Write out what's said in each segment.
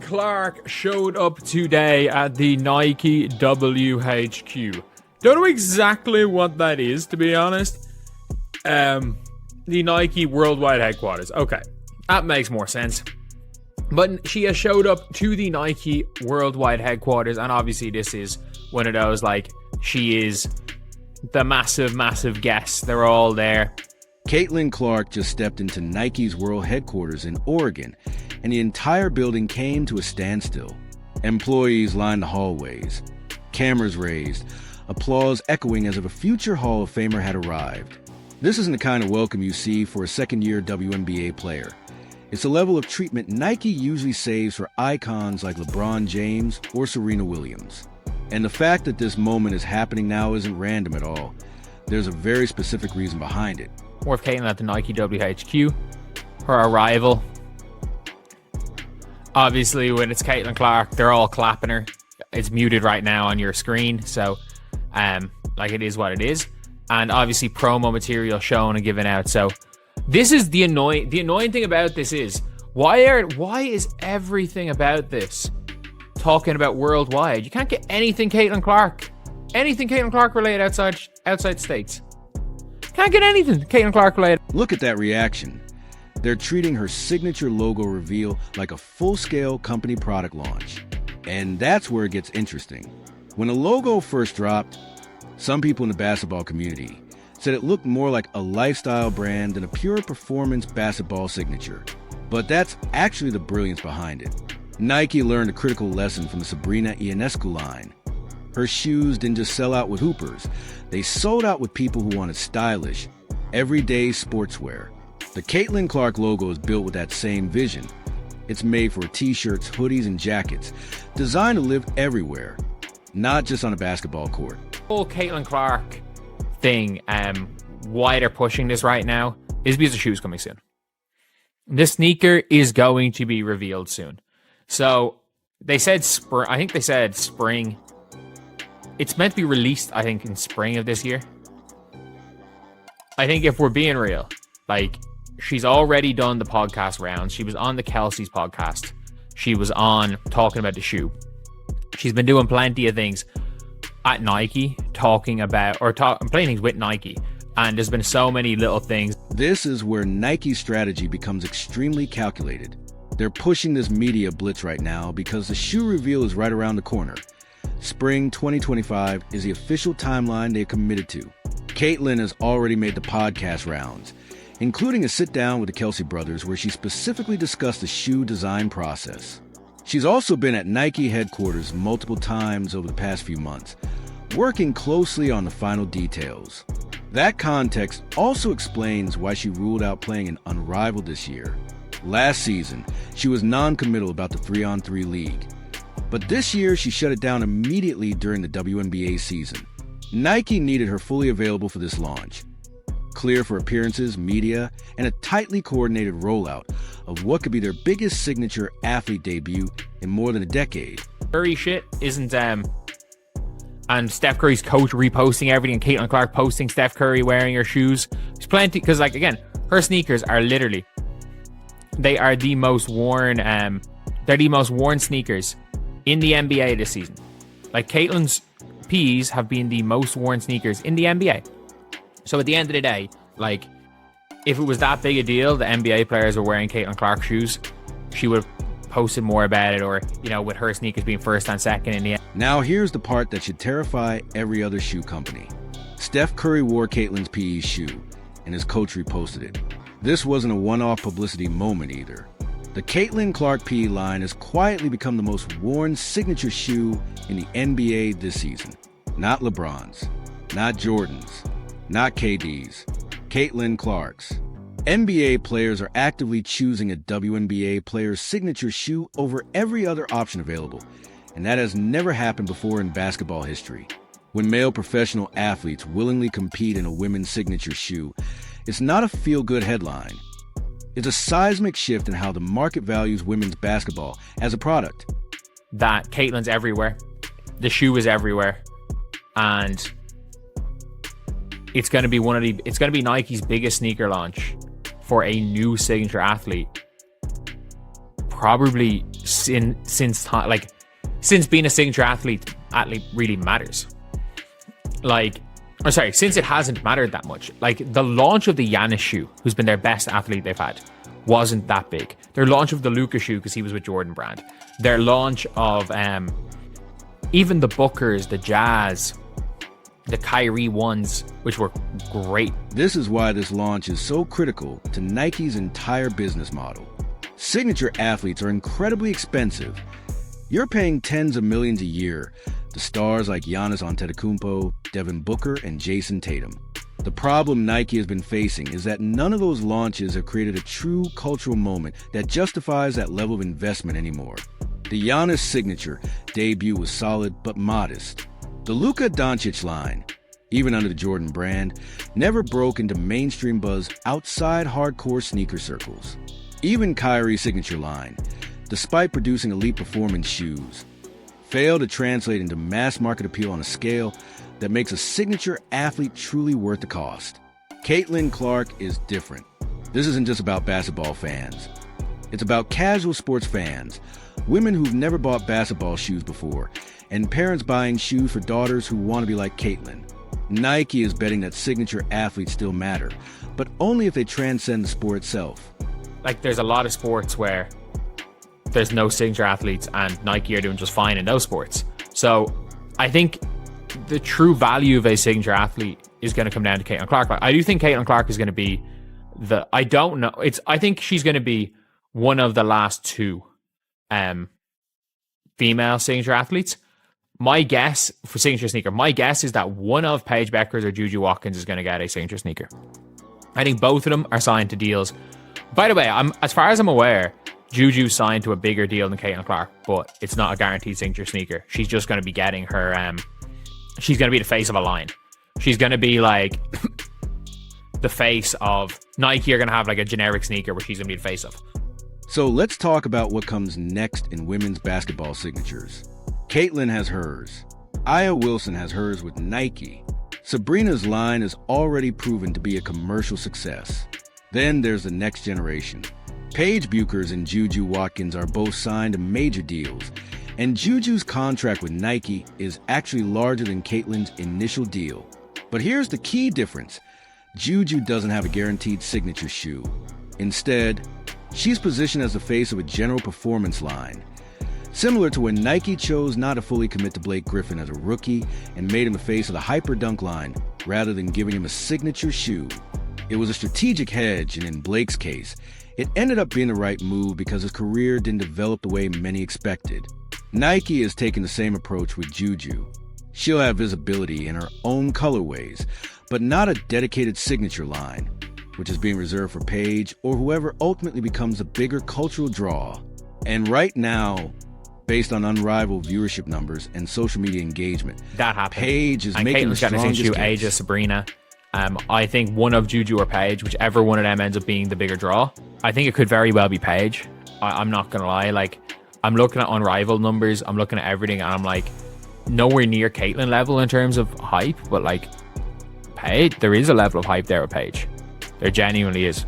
Clark showed up today at the Nike WHQ. Don't know exactly what that is, to be honest. The Nike worldwide headquarters. Okay, that makes more sense. But she has showed up to the Nike worldwide headquarters, and obviously this is one of those, like, she is the massive guest. They're all there. Caitlyn Clark just stepped into Nike's world headquarters in Oregon, and the entire building came to a standstill. Employees lined the hallways, cameras raised, applause echoing as if a future Hall of Famer had arrived. This isn't the kind of welcome you see for a second-year WNBA player. It's a level of treatment Nike usually saves for icons like LeBron James or Serena Williams. And the fact that this moment is happening now isn't random at all. There's a very specific reason behind it. More of Caitlyn at the Nike WHQ. Her arrival. Obviously, when it's Caitlyn Clark, they're all clapping her. It's muted right now on your screen, so like, it is what it is. And obviously promo material shown and given out. So this is the annoying thing about this is why is everything about this talking about worldwide? You can't get anything Caitlyn Clark related outside states. Can't get anything Caitlyn Clark related. Look at that reaction. They're treating her signature logo reveal like a full-scale company product launch. And that's where it gets interesting. When the logo first dropped, some people in the basketball community said it looked more like a lifestyle brand than a pure performance basketball signature. But that's actually the brilliance behind it. Nike learned a critical lesson from the Sabrina Ionescu line. Her shoes didn't just sell out with hoopers. They sold out with people who wanted stylish, everyday sportswear. The Caitlyn Clark logo is built with that same vision. It's made for t-shirts, hoodies, and jackets, designed to live everywhere, not just on a basketball court. The whole Caitlyn Clark thing, why they're pushing this right now, is because the shoe's coming soon. This sneaker is going to be revealed soon. So they said spring. I think they said spring. It's meant to be released, I think, in spring of this year. I think if we're being real, like, she's already done the podcast rounds. She was on the Kelsey's podcast. She was on talking about the shoe. She's been doing plenty of things at Nike, playing things with Nike. And there's been so many little things. This is where Nike's strategy becomes extremely calculated. They're pushing this media blitz right now because the shoe reveal is right around the corner. Spring 2025 is the official timeline they're committed to. Caitlyn has already made the podcast rounds, including a sit-down with the Kelsey brothers where she specifically discussed the shoe design process. She's also been at Nike headquarters multiple times over the past few months, working closely on the final details. That context also explains why she ruled out playing in Unrivaled this year. Last season, she was non-committal about the 3-on-3 league. But this year, she shut it down immediately during the WNBA season. Nike needed her fully available for this launch. Clear for appearances, media, and a tightly coordinated rollout of what could be their biggest signature athlete debut in more than a decade. Curry shit isn't, and Steph Curry's coach reposting everything, and Caitlyn Clark posting Steph Curry wearing her shoes. There's plenty, because, like, again, her sneakers are literally, they are the most worn, they're the most worn sneakers in the NBA this season. Like, Caitlyn's P's have been the most worn sneakers in the NBA. So at the end of the day, like, if it was that big a deal, the NBA players were wearing Caitlyn Clark shoes, she would have posted more about it, or, you know, with her sneakers being first and second in the end. Now here's the part that should terrify every other shoe company. Steph Curry wore Caitlyn's PE shoe, and his coach reposted it. This wasn't a one-off publicity moment either. The Caitlyn Clark PE line has quietly become the most worn signature shoe in the NBA this season. Not LeBron's, not Jordan's, not KD's, Caitlyn Clark's. NBA players are actively choosing a WNBA player's signature shoe over every other option available, and that has never happened before in basketball history. When male professional athletes willingly compete in a women's signature shoe, it's not a feel-good headline. It's a seismic shift in how the market values women's basketball as a product. That Caitlyn's everywhere. The shoe is everywhere. And it's going to be it's going to be Nike's biggest sneaker launch for a new signature athlete probably since being a signature athlete really matters. Since it hasn't mattered that much. Like, the launch of the Giannis shoe, who's been their best athlete they've had, wasn't that big. Their launch of the Luka shoe, because he was with Jordan Brand. Their launch of even the Bookers, the Jazz, the Kyrie ones, which were great. This is why this launch is so critical to Nike's entire business model. Signature athletes are incredibly expensive. You're paying tens of millions a year to stars like Giannis Antetokounmpo, Devin Booker, and Jason Tatum. The problem Nike has been facing is that none of those launches have created a true cultural moment that justifies that level of investment anymore. The Giannis signature debut was solid but modest. The Luka Doncic line, even under the Jordan brand, never broke into mainstream buzz outside hardcore sneaker circles. Even Kyrie's signature line, despite producing elite performance shoes, failed to translate into mass market appeal on a scale that makes a signature athlete truly worth the cost. Caitlyn Clark is different. This isn't just about basketball fans. It's about casual sports fans, women who've never bought basketball shoes before, and parents buying shoes for daughters who want to be like Caitlyn. Nike is betting that signature athletes still matter, but only if they transcend the sport itself. Like, there's a lot of sports where there's no signature athletes, and Nike are doing just fine in those sports. So I think the true value of a signature athlete is going to come down to Caitlyn Clark. I do think Caitlyn Clark is going to be I think she's going to be one of the last two female signature athletes. My guess for signature sneaker, is that one of Paige Beckers or Juju Watkins is going to get a signature sneaker. I think both of them are signed to deals. By the way, as far as I'm aware, Juju signed to a bigger deal than Caitlyn Clark, but it's not a guaranteed signature sneaker. She's just going to be getting her, she's going to be the face of a line. She's going to be like the face of Nike are going to have like a generic sneaker where she's going to be the face of. So let's talk about what comes next in women's basketball signatures. Caitlyn has hers. Aya Wilson has hers with Nike. Sabrina's line is already proven to be a commercial success. Then there's the next generation. Paige Buchers and Juju Watkins are both signed to major deals, and Juju's contract with Nike is actually larger than Caitlyn's initial deal. But here's the key difference. Juju doesn't have a guaranteed signature shoe. Instead, she's positioned as the face of a general performance line. Similar to when Nike chose not to fully commit to Blake Griffin as a rookie and made him the face of the Hyper Dunk line rather than giving him a signature shoe. It was a strategic hedge, and in Blake's case, it ended up being the right move because his career didn't develop the way many expected. Nike is taking the same approach with Juju. She'll have visibility in her own colorways, but not a dedicated signature line, which is being reserved for Paige or whoever ultimately becomes a bigger cultural draw. And right now, based on unrivaled viewership numbers and social media engagement, that happened. Paige is making the strongest case. Aja, Sabrina. I think one of Juju or Paige, whichever one of them ends up being the bigger draw. I think it could very well be Paige. I'm not going to lie. Like, I'm looking at unrivaled numbers. I'm looking at everything, and I'm like, nowhere near Caitlyn level in terms of hype, but like, Paige, there is a level of hype there with Paige. There genuinely is.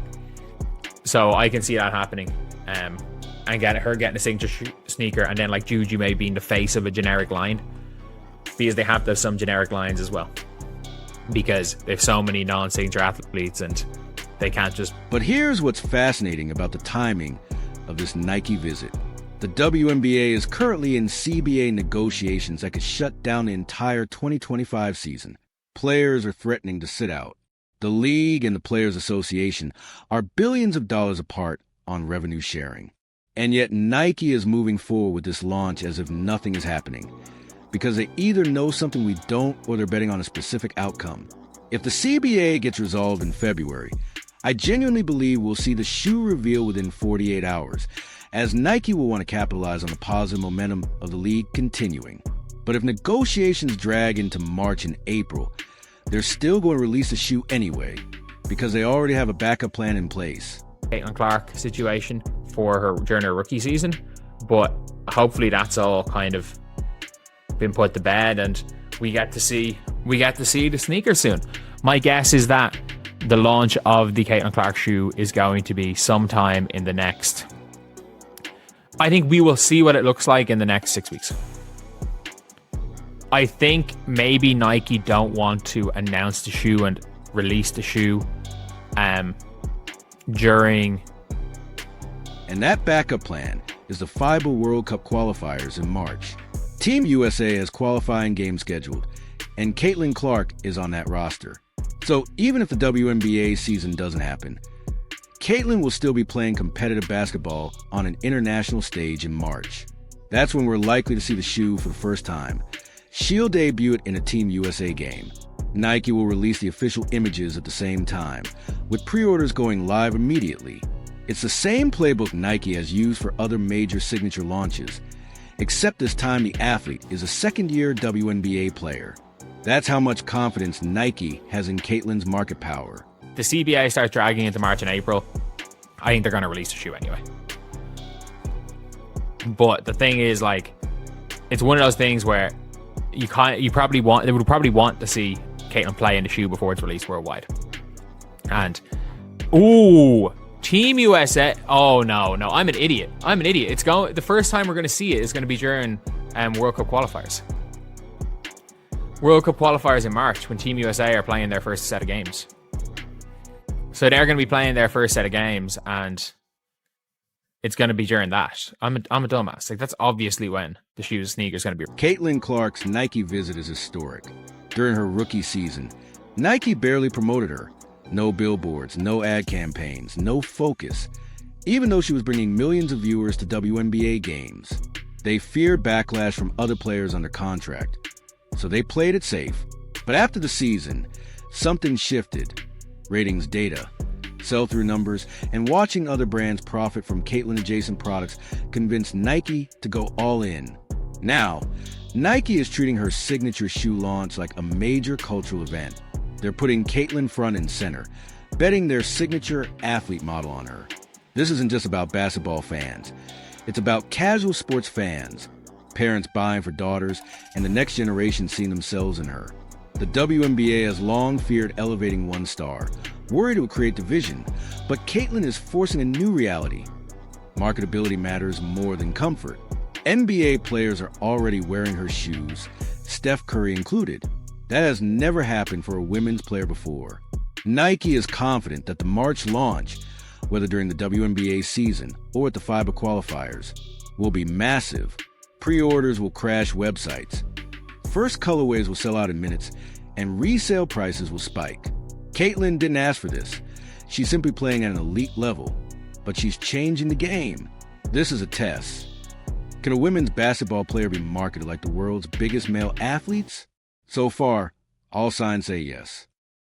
So I can see that happening. And her getting a signature sneaker, and then like Juju maybe being the face of a generic line, because they have some generic lines as well, because there's so many non-signature athletes and they can't just. But here's what's fascinating about the timing of this Nike visit. The WNBA is currently in CBA negotiations that could shut down the entire 2025 season. Players are threatening to sit out. The league and the Players Association are billions of dollars apart on revenue sharing. And yet Nike is moving forward with this launch as if nothing is happening, because they either know something we don't or they're betting on a specific outcome. If the CBA gets resolved in February, I genuinely believe we'll see the shoe reveal within 48 hours, as Nike will want to capitalize on the positive momentum of the league continuing. But if negotiations drag into March and April, they're still going to release the shoe anyway, because they already have a backup plan in place. Caitlyn Clark situation for her during her rookie season, but hopefully that's all kind of been put to bed and we get to see the sneaker soon. My guess is that the launch of the Caitlyn Clark shoe is going to be sometime in the next I think we will see what it looks like in the next 6 weeks. I think maybe Nike don't want to announce the shoe and release the shoe during. And that backup plan is the FIBA World Cup qualifiers in March. Team USA has qualifying games scheduled, and Caitlyn Clark is on that roster. So even if the WNBA season doesn't happen, Caitlyn will still be playing competitive basketball on an international stage in March. That's when we're likely to see the shoe for the first time. She'll debut it in a Team USA game. Nike will release the official images at the same time, with pre-orders going live immediately. It's the same playbook Nike has used for other major signature launches, except this time the athlete is a second-year WNBA player. That's how much confidence Nike has in Caitlyn's market power. The CBA starts dragging into March and April. I think they're going to release the shoe anyway. But the thing is, like, it's one of those things where they would probably want to see Caitlyn play in the shoe before it's released worldwide. And Team USA. Oh no, I'm an idiot. It's going. The first time we're going to see it is going to be during World Cup qualifiers. World Cup qualifiers in March when Team USA are playing their first set of games. So they're going to be playing their first set of games, and it's going to be during that. I'm a dumbass. Like, that's obviously when the shoes sneaker is going to be. Caitlyn Clark's Nike visit is historic. During her rookie season, Nike barely promoted her. No billboards, no ad campaigns, no focus. Even though she was bringing millions of viewers to WNBA games, they feared backlash from other players under contract. So they played it safe. But after the season, something shifted. Ratings data, sell-through numbers, and watching other brands profit from Caitlyn-adjacent products convinced Nike to go all in. Now, Nike is treating her signature shoe launch like a major cultural event. They're putting Caitlyn front and center, betting their signature athlete model on her. This isn't just about basketball fans. It's about casual sports fans, parents buying for daughters, and the next generation seeing themselves in her. The WNBA has long feared elevating one star, worried it would create division, but Caitlyn is forcing a new reality. Marketability matters more than comfort. NBA players are already wearing her shoes, Steph Curry included. That has never happened for a women's player before. Nike is confident that the March launch, whether during the WNBA season or at the FIBA qualifiers, will be massive. Pre-orders will crash websites. First colorways will sell out in minutes, and resale prices will spike. Caitlyn didn't ask for this. She's simply playing at an elite level, but she's changing the game. This is a test. Can a women's basketball player be marketed like the world's biggest male athletes? So far, all signs say yes.